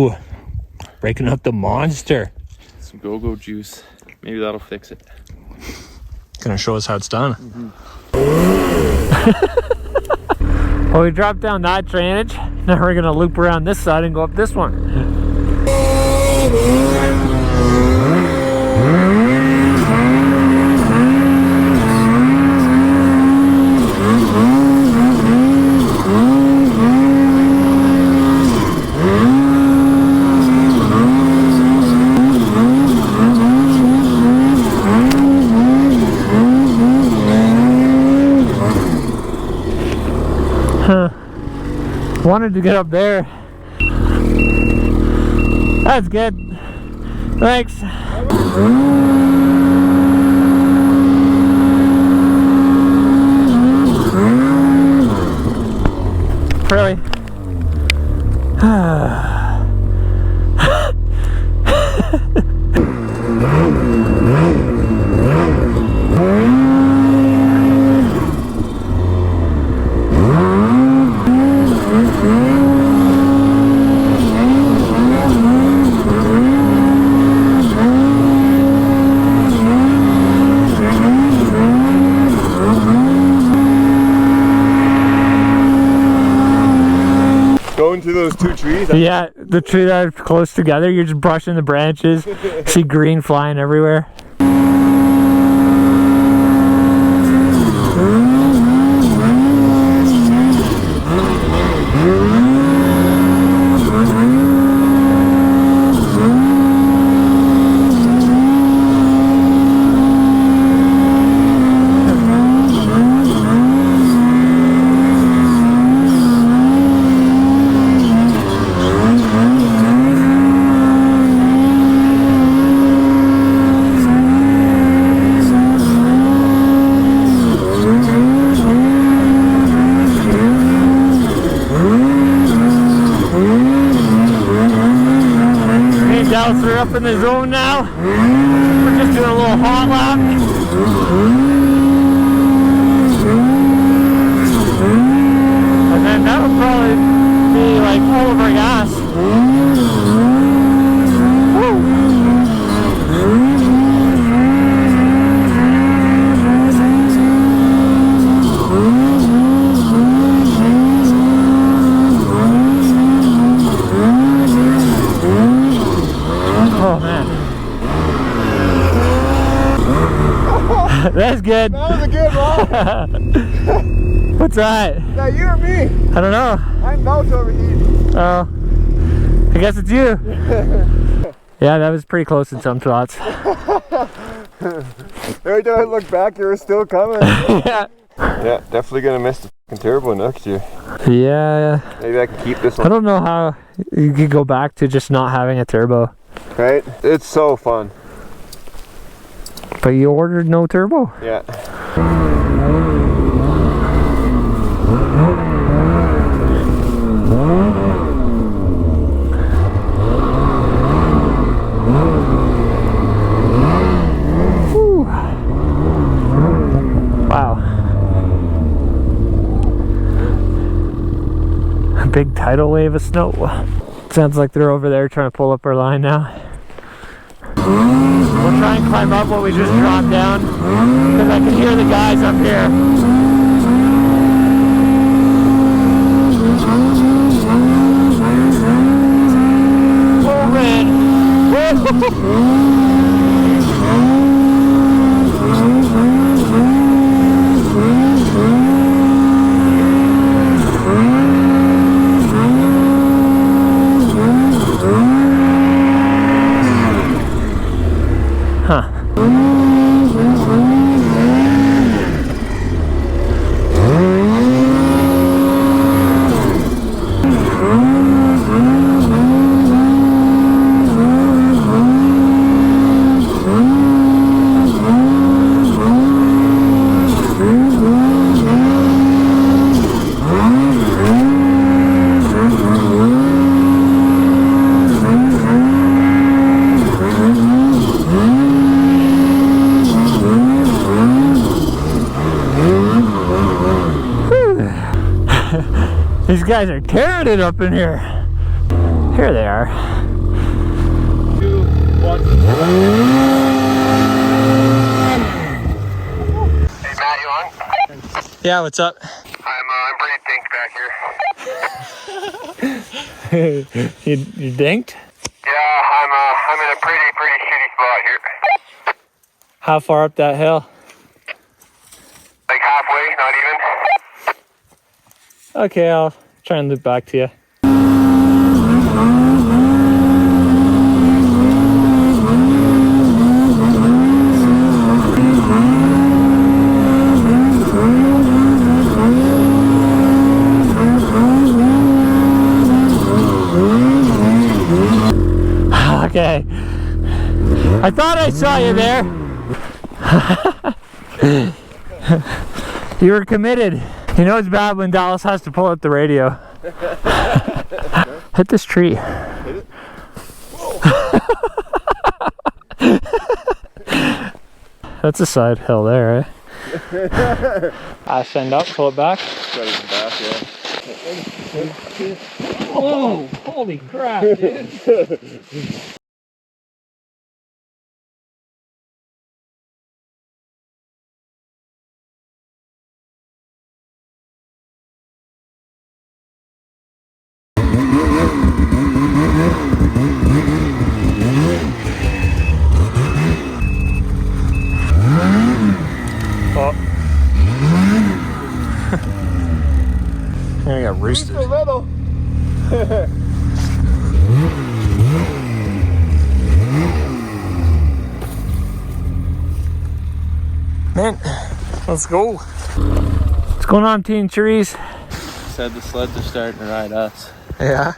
Ooh, breaking up the monster. Some go-go juice. Maybe that'll fix it. Gonna show us how it's done. Well, we dropped down that drainage. Now we're gonna loop around this side and go up this one. Wanted to get up there. That's good. Thanks. Really? Going to those two trees? Yeah, the trees that are close together, you're just brushing the branches. See green flying everywhere. We're up in the zone now. We're just doing a little hot lap. And then that'll probably be like all of our gas. That's good. That was a good one. What's that? Is that you or me? I don't know. I'm about to overheat. Oh, I guess it's you. Yeah, that was pretty close in some spots. Every time I look back, you were still coming. Yeah. Yeah, definitely gonna miss the fucking turbo next year. Yeah. Maybe I can keep this I one. don't know how you could go back to just not having a turbo. Right? It's so fun. But you ordered no turbo. Yeah. Whew. Wow. A big tidal wave of snow. Sounds like they're over there trying to pull up our line now. We'll try and climb up what we just dropped down, because I can hear the guys up here. Oh man! Huh. These guys are tearing it up in here. Here they are. 2, 1. Hey Matt, you on? Yeah, what's up? I'm pretty dinked back here. You dinked? Yeah, I'm in a pretty shitty spot here. How far up that hill? Like halfway, not even. Okay, I'll try and loop back to you. Okay. I thought I saw you there. You were committed. You know it's bad when Dallas has to pull out the radio. Hit this tree. Hit it? That's a side hill there, eh? I send up, pull it back. Got it back, yeah. Oh, holy crap, dude. I got roosted. Man, let's go. What's going on, Teen Trees? Said the sleds are starting to ride us. Yeah.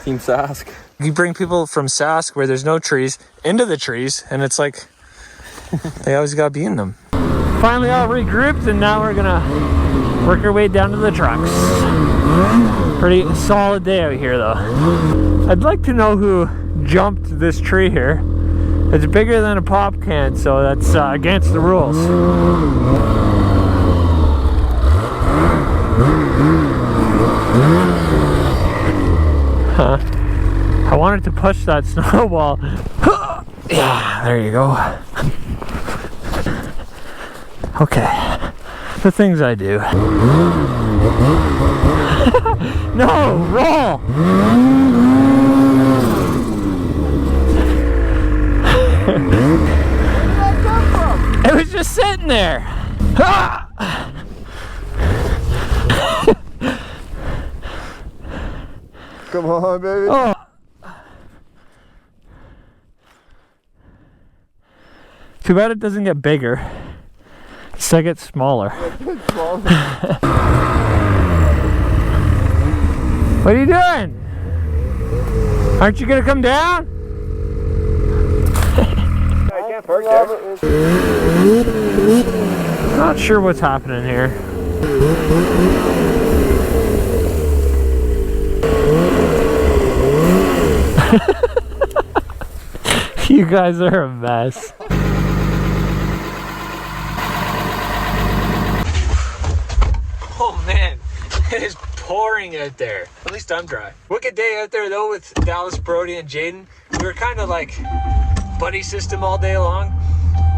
Team Sask. You bring people from Sask where there's no trees into the trees, and it's like they always gotta be in them. Finally all regrouped, and now we're gonna work our way down to the trucks. Pretty solid day out here though. I'd like to know who jumped this tree here. It's bigger than a pop can, so that's against the rules. Huh. I wanted to push that snowball. Yeah, there you go. Okay, the things I do. No, roll! It was just sitting there. Come on, baby. Oh. Too bad it doesn't get bigger. Instead it gets smaller. What are you doing? Aren't you gonna come down? I can't park there. Not sure what's happening here. You guys are a mess. Oh man, it is pouring out there. At least I'm dry. Wicked day out there though with Dallas, Brody, and Jaden. We were kind of like buddy system all day long.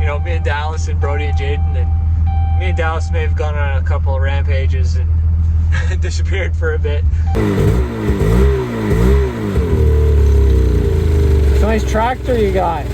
You know, me and Dallas and Brody and Jaden, and me and Dallas may have gone on a couple of rampages and disappeared for a bit. Nice tractor you got.